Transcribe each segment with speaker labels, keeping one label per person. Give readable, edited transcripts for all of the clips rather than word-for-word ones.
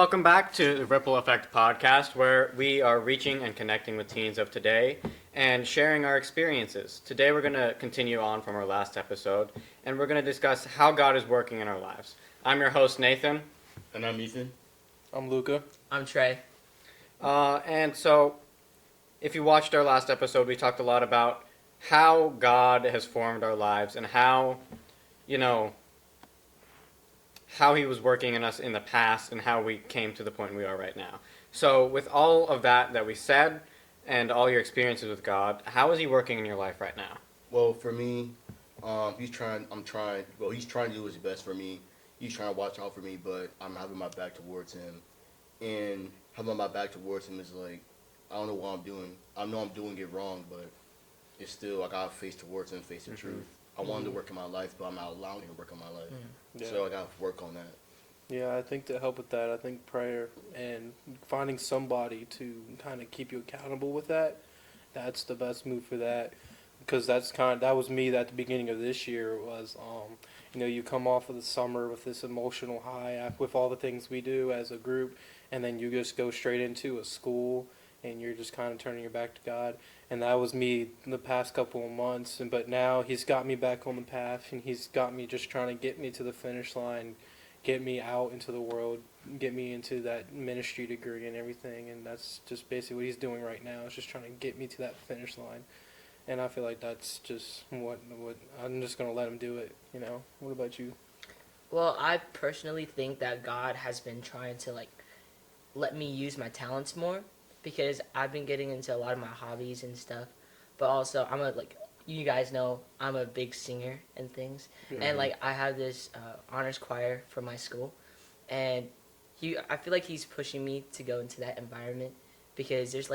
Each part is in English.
Speaker 1: welcome back to the Ripple Effect podcast, where we are reaching and connecting with teens of today and sharing our experiences. Today, we're going to continue on from our last episode, and we're going to discuss how God is working in our lives. I'm your host, Nathan.
Speaker 2: And I'm Ethan.
Speaker 3: I'm Luca.
Speaker 4: I'm Trey.
Speaker 1: And so, if you watched our last episode, we talked a lot about how God has formed our lives and how, how he was working in us in the past and how we came to the point we are right now. So with all of that we said and all your experiences with God, how is he working in your life right now?
Speaker 2: Well, for me, he's trying to do his best for me. He's trying to watch out for me, but I'm having my back towards him. And having my back towards him is like, I don't know what I'm doing. I know I'm doing it wrong, but it's still, I got to face towards him, face the truth. I want him to work in my life, but I'm not allowing him to work in my life.
Speaker 3: Yeah.
Speaker 2: So I got to work on that.
Speaker 3: Yeah, I think to help with that, I think prayer and finding somebody to kind of keep you accountable with that, that's the best move for that. Because that was me at the beginning of this year was, you come off of the summer with this emotional high with all the things we do as a group, and then you just go straight into a school and you're just kind of turning your back to God. And that was me in the past couple of months. But now he's got me back on the path, and he's got me just trying to get me to the finish line, get me out into the world, get me into that ministry degree and everything. And that's just basically what he's doing right now. Is just trying to get me to that finish line. And I feel like that's just what I'm just going to let him do it, What about you?
Speaker 4: Well, I personally think that God has been trying to let me use my talents more, because I've been getting into a lot of my hobbies and stuff. But also, you guys know, I'm a big singer and things. Yeah. And I have this honors choir for my school, and I feel like he's pushing me to go into that environment, because there's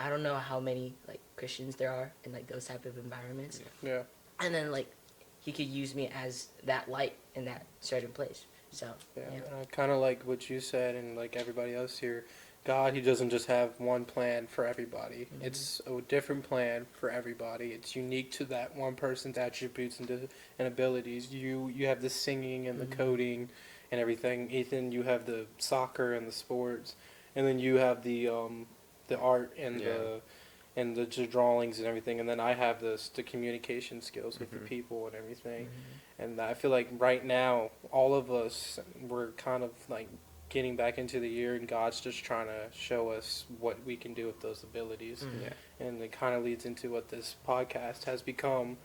Speaker 4: I don't know how many Christians there are in those type of environments.
Speaker 3: Yeah.
Speaker 4: And then he could use me as that light in that certain place. So
Speaker 3: yeah. Kind of like what you said, and like everybody else here, God, he doesn't just have one plan for everybody. Mm-hmm. It's a different plan for everybody. It's unique to that one person's attributes and abilities. You have the singing and the coding and everything. Ethan, you have the soccer and the sports, and then you have the art and the drawings and everything. And then I have the communication skills with the people and everything. Mm-hmm. And I feel like right now, all of us, we're kind of getting back into the year, and God's just trying to show us what we can do with those abilities. Mm-hmm. Yeah. And it kind of leads into what this podcast has become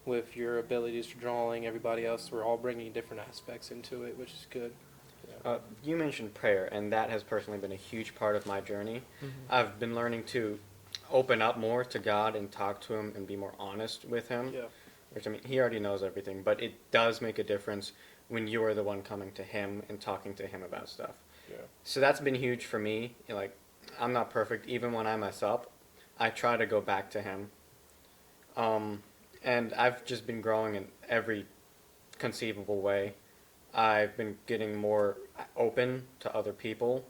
Speaker 3: with your abilities for drawing, everybody else. We're all bringing different aspects into it, which is good.
Speaker 1: Yeah. You mentioned prayer, and that has personally been a huge part of my journey. Mm-hmm. I've been learning to open up more to God and talk to him and be more honest with him. Yeah. Which, he already knows everything, but it does make a difference when you are the one coming to him and talking to him about stuff. Yeah. So that's been huge for me. I'm not perfect. Even when I mess up, I try to go back to him. And I've just been growing in every conceivable way. I've been getting more open to other people.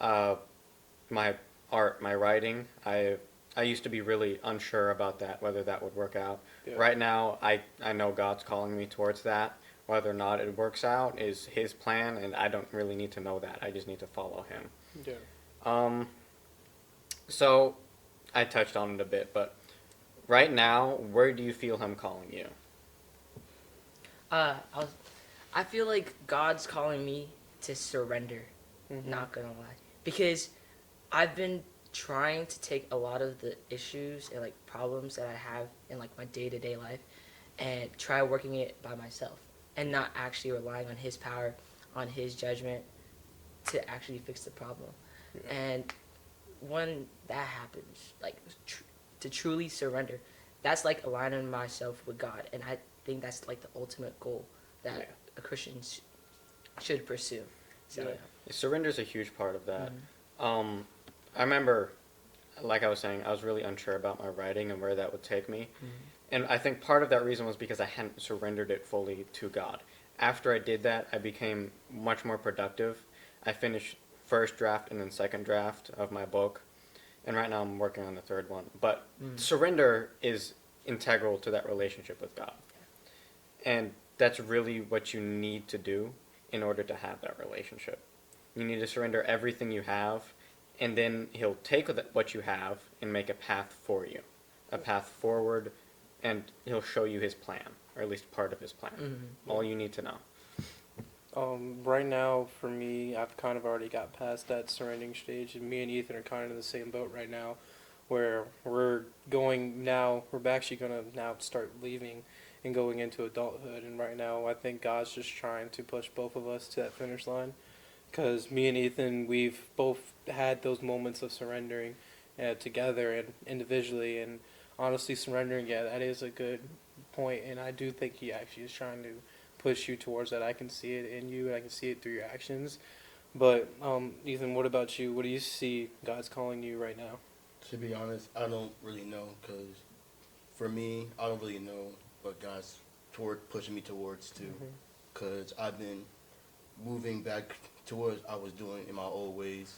Speaker 1: My art, my writing, I used to be really unsure about that, whether that would work out. Yeah. Right now, I know God's calling me towards that. Whether or not it works out is his plan, and I don't really need to know that. I just need to follow him. Yeah. So I touched on it a bit, but right now, where do you feel him calling you?
Speaker 4: I feel like God's calling me to surrender. Mm-hmm. Not gonna lie, because I've been trying to take a lot of the issues and problems that I have in my day-to-day life and try working it by myself, and not actually relying on his power, on his judgment to actually fix the problem. Yeah. And when that happens, to truly surrender, that's aligning myself with God. And I think that's the ultimate goal that a Christian should pursue. So,
Speaker 1: surrender is a huge part of that. Mm-hmm. I remember, like I was saying, I was really unsure about my writing and where that would take me. Mm-hmm. And I think part of that reason was because I hadn't surrendered it fully to God. After I did that, I became much more productive. I finished first draft and then second draft of my book. And right now I'm working on the third one. But surrender is integral to that relationship with God. And that's really what you need to do in order to have that relationship. You need to surrender everything you have, and then he'll take what you have and make a path for you, a path forward, and he'll show you his plan, or at least part of his plan. All you need to know.
Speaker 3: Right now, for me, I've kind of already got past that surrendering stage, and me and Ethan are kind of in the same boat right now, where we're actually going to now start leaving and going into adulthood, and right now I think God's just trying to push both of us to that finish line, because me and Ethan, we've both had those moments of surrendering together and individually, and honestly surrendering, yeah, that is a good point, and I do think he actually is trying to push you towards that. I can see it in you, and I can see it through your actions. But Ethan, what about you? What do you see God's calling you right now?
Speaker 2: To be honest, I don't really know, because for me, I don't really know what God's pushing me towards too, because I've been moving back towards I was doing in my old ways,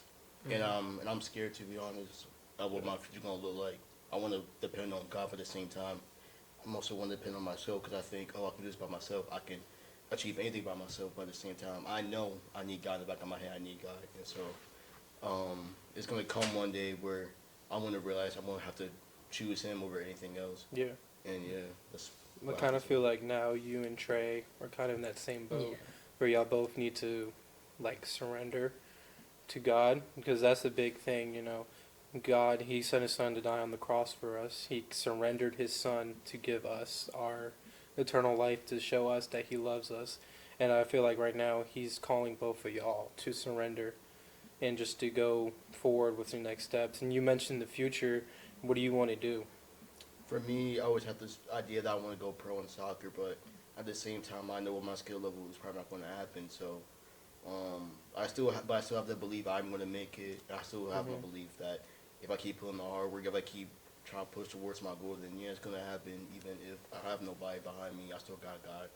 Speaker 2: and I'm scared, to be honest, of what my future gonna look like. I want to depend on God, but at the same time, I'm also want to depend on myself, because I think, oh, I can do this by myself. I can achieve anything by myself, but at the same time, I know I need God in the back of my head. I need God, and so it's gonna come one day where I'm gonna realize I'm gonna have to choose Him over anything else.
Speaker 3: Yeah.
Speaker 2: And yeah, that's.
Speaker 3: I kind of feel like now you and Trey are kind of in that same boat where y'all both need to like surrender to God, because that's the big thing, you know. God, He sent His Son to die on the cross for us. He surrendered His Son to give us our eternal life, to show us that He loves us. And I feel like right now He's calling both of y'all to surrender and just to go forward with your next steps. And you mentioned the future. What do you want to do?
Speaker 2: For me, I always have this idea that I want to go pro in soccer, but at the same time, I know with my skill level is probably not going to happen. So, I still have the belief I'm going to make it. I still have the belief that if I keep putting the hard work, if I keep trying to push towards my goal, then yeah, it's going to happen. Even if I have nobody behind me, I still got God,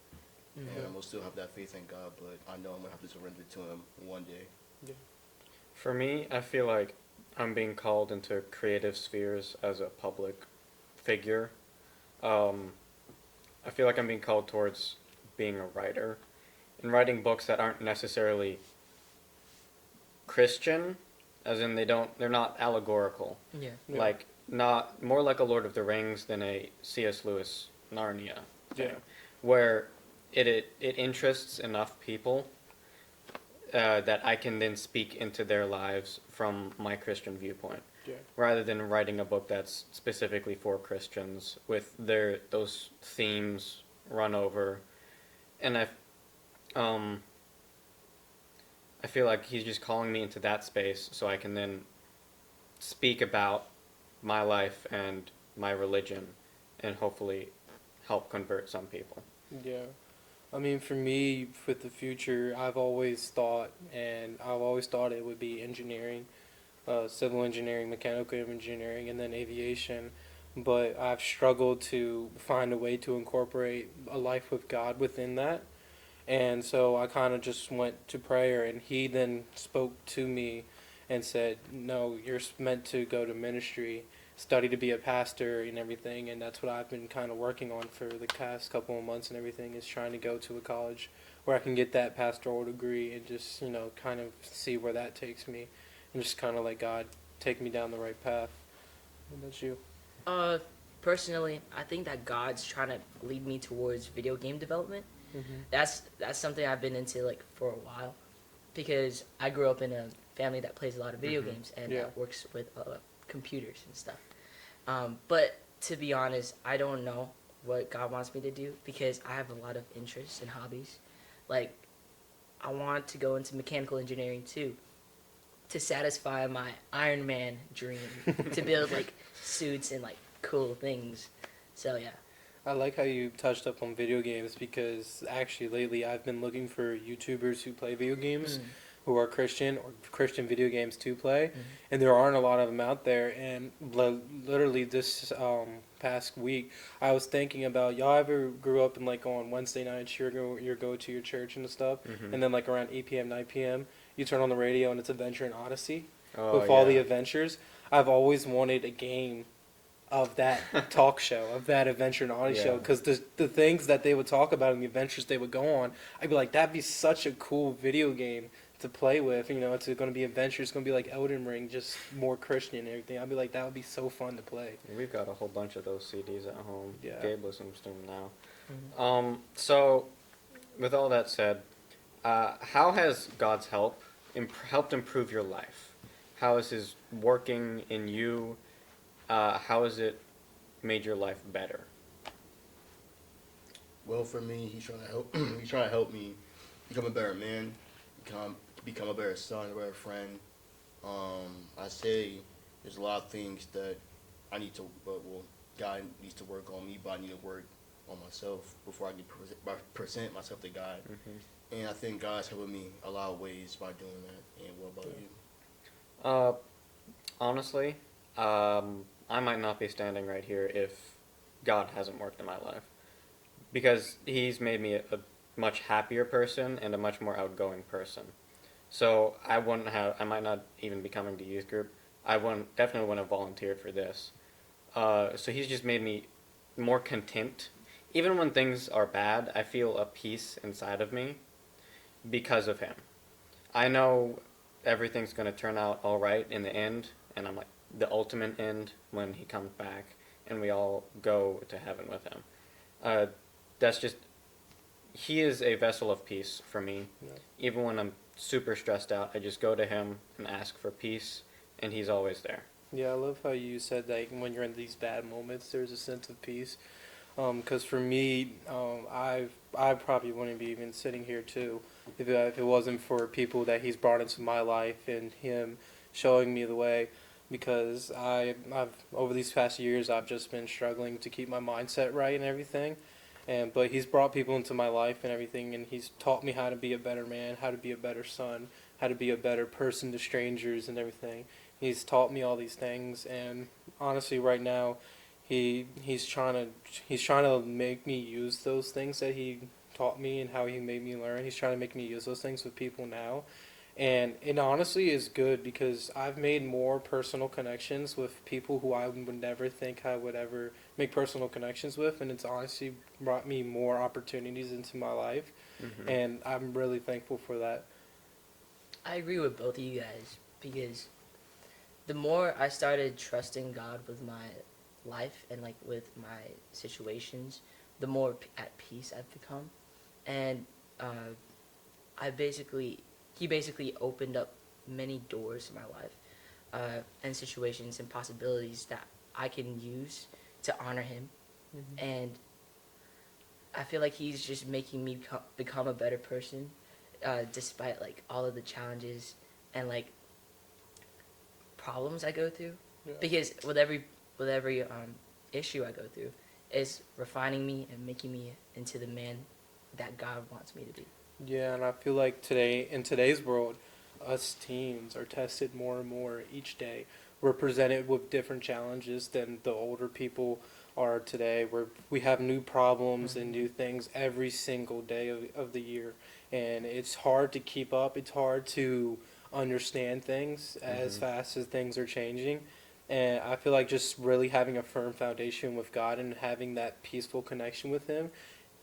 Speaker 2: and I'm gonna still have that faith in God. But I know I'm gonna have to surrender to Him one day.
Speaker 3: Yeah.
Speaker 1: For me, I feel like I'm being called into creative spheres as a public figure. I feel like I'm being called towards being a writer and writing books that aren't necessarily Christian, as in they're not allegorical.
Speaker 4: Yeah.
Speaker 1: Like not more like a Lord of the Rings than a C.S. Lewis Narnia thing, where it interests enough people that I can then speak into their lives from my Christian viewpoint, rather than writing a book that's specifically for Christians with those themes run over. And I feel like He's just calling me into that space so I can then speak about my life and my religion and hopefully help convert some people.
Speaker 3: Yeah. I mean, for me, with the future, I've always thought it would be engineering, civil engineering, mechanical engineering, and then aviation. But I've struggled to find a way to incorporate a life with God within that. And so I kind of just went to prayer, and He then spoke to me and said, no, you're meant to go to ministry, study to be a pastor and everything. And that's what I've been kind of working on for the past couple of months and everything, is trying to go to a college where I can get that pastoral degree and just, you know, kind of see where that takes me and just kind of let God take me down the right path. What about you?
Speaker 4: Personally, I think that God's trying to lead me towards video game development. That's something I've been into like for a while, because I grew up in a family that plays a lot of video games and that works with computers and stuff. But to be honest, I don't know what God wants me to do, because I have a lot of interests and hobbies. Like, I want to go into mechanical engineering too, to satisfy my Iron Man dream, to build like suits and like cool things. So yeah.
Speaker 3: I like how you touched up on video games, because actually lately I've been looking for YouTubers who play video games, who are Christian, or Christian video games to play, and there aren't a lot of them out there. And literally this past week, I was thinking about, y'all ever grew up and like on Wednesday nights, you go to your church and stuff, and then like around 8 p.m., 9 p.m., you turn on the radio and it's Adventure in Odyssey with all the adventures. I've always wanted a game of that talk show, of that adventure naughty show,
Speaker 1: Yeah.
Speaker 3: because the things that they would talk about and the adventures they would go on, I'd be like, that'd be such a cool video game to play with. You know, it's going to be adventure. It's going to be like Elden Ring, just more Christian and everything. I'd be like, that would be so fun to play.
Speaker 1: We've got a whole bunch of those CDs at home.
Speaker 3: Yeah.
Speaker 1: Gabe listens to them now.
Speaker 4: Mhm.
Speaker 1: So, with all that said, how has God's help helped improve your life? How is His working in you? How has it made your life better?
Speaker 2: Well, for me, he's trying to help. He's trying to help me become a better man, become a better son, a better friend. I say there's a lot of things that I need to. Well, God needs to work on me, but I need to work on myself before I can present myself to God.
Speaker 1: Mm-hmm.
Speaker 2: And I think God's helping me a lot of ways by doing that. And what about you?
Speaker 1: Honestly, I might not be standing right here if God hasn't worked in my life. Because He's made me a much happier person and a much more outgoing person. So I might not even be coming to youth group. Definitely wouldn't have volunteered for this. So He's just made me more content. Even when things are bad, I feel a peace inside of me because of Him. I know everything's going to turn out all right in the end, and I'm like the ultimate end when He comes back and we all go to heaven with Him. That's just, He is a vessel of peace for me.
Speaker 3: Yeah.
Speaker 1: Even when I'm super stressed out, I just go to Him and ask for peace, and He's always there.
Speaker 3: Yeah, I love how you said that when you're in these bad moments, there's a sense of peace. Because for me, I probably wouldn't be even sitting here too if it wasn't for people that He's brought into my life and Him showing me the way. Because I've over these past years, I've just been struggling to keep my mindset right and everything. But He's brought people into my life and everything, and He's taught me how to be a better man, how to be a better son, how to be a better person to strangers and everything. He's taught me all these things, and honestly, right now, he's trying to make me use those things that He taught me and how He made me learn. He's trying to make me use those things with people now, and it honestly is good because I've made more personal connections with people who I would never think I would ever make personal connections with, and it's honestly brought me more opportunities into my life,
Speaker 1: Mm-hmm.
Speaker 3: and I'm really thankful for that.
Speaker 4: I agree with both of you guys because the more I started trusting God with my life and like with my situations, the more at peace I've become, and I basically He basically opened up many doors in my life and situations and possibilities that I can use to honor Him, and I feel like He's just making me become a better person, despite like all of the challenges and like problems I go through.
Speaker 3: Yeah.
Speaker 4: Because with every issue I go through, is refining me and making me into the man that God wants me to be.
Speaker 3: Yeah, and I feel like in today's world, us teens are tested more and more each day. We're presented with different challenges than the older people are today. We have new problems and new things every single day of the year, and it's hard to keep up. It's hard to understand things as
Speaker 1: Mhm.
Speaker 3: fast as things are changing. And I feel like just really having a firm foundation with God and having that peaceful connection with Him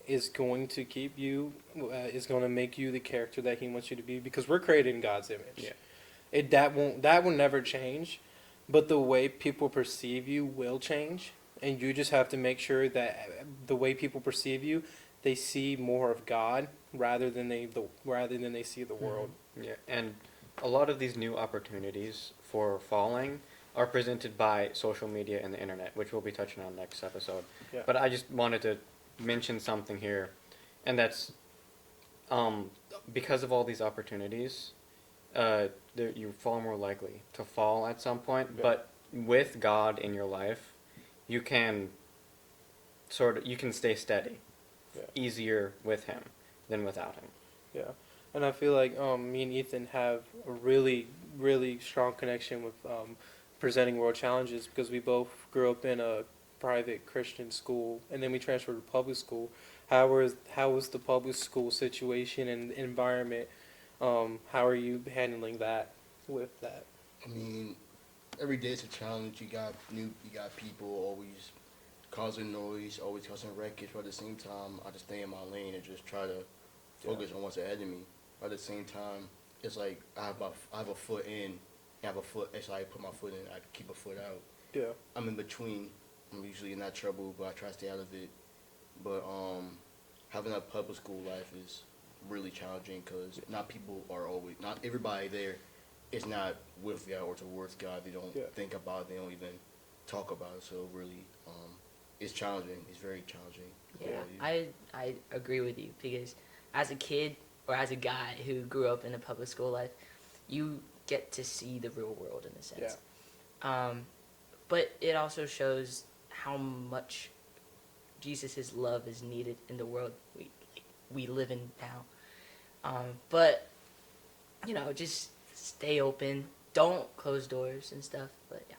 Speaker 3: is going to keep you, is going to make you the character that He wants you to be, because we're created in God's image.
Speaker 1: Yeah.
Speaker 3: That will never change, but the way people perceive you will change, and you just have to make sure that the way people perceive you, they see more of God rather than they see the world.
Speaker 1: Yeah, and a lot of these new opportunities for falling are presented by social media and the internet, which we'll be touching on next episode.
Speaker 3: Yeah.
Speaker 1: But I just wanted to mention something here, and that's because of all these opportunities, you're far more likely to fall at some point.
Speaker 3: Yeah.
Speaker 1: But with God in your life, you can you can stay steady,
Speaker 3: Yeah.
Speaker 1: easier with Him than without Him.
Speaker 3: Yeah, and I feel like me and Ethan have a really, really strong connection with presenting world challenges because we both grew up in a private Christian school, and then we transferred to public school. How was the public school situation and environment? How are you handling that with that?
Speaker 2: I mean, every day it's a challenge. You got people always causing noise, always causing wreckage. But at the same time, I just stay in my lane and just try to focus on what's ahead of me. But at the same time, it's like I have a foot in, I have a foot. It's like I put my foot in, I keep a foot out.
Speaker 3: Yeah.
Speaker 2: I'm in between. I'm usually in that trouble, but I try to stay out of it. But having a public school life is really challenging because not everybody there is not with God or towards God. They don't think about it. They don't even talk about it. So really, it's challenging. It's very challenging.
Speaker 4: Yeah, I agree with you because as a kid or as a guy who grew up in a public school life, you get to see the real world in a sense. But it also shows how much Jesus' love is needed in the world we live in now. But, just stay open. Don't close doors and stuff. But, yeah.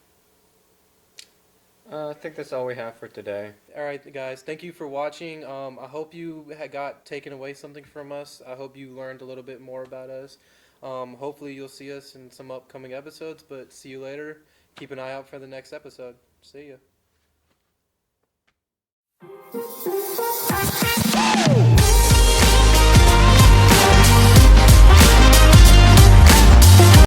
Speaker 1: I think that's all we have for today.
Speaker 3: All right, guys. Thank you for watching. I hope you got taken away something from us. I hope you learned a little bit more about us. Hopefully you'll see us in some upcoming episodes, but see you later. Keep an eye out for the next episode. See ya.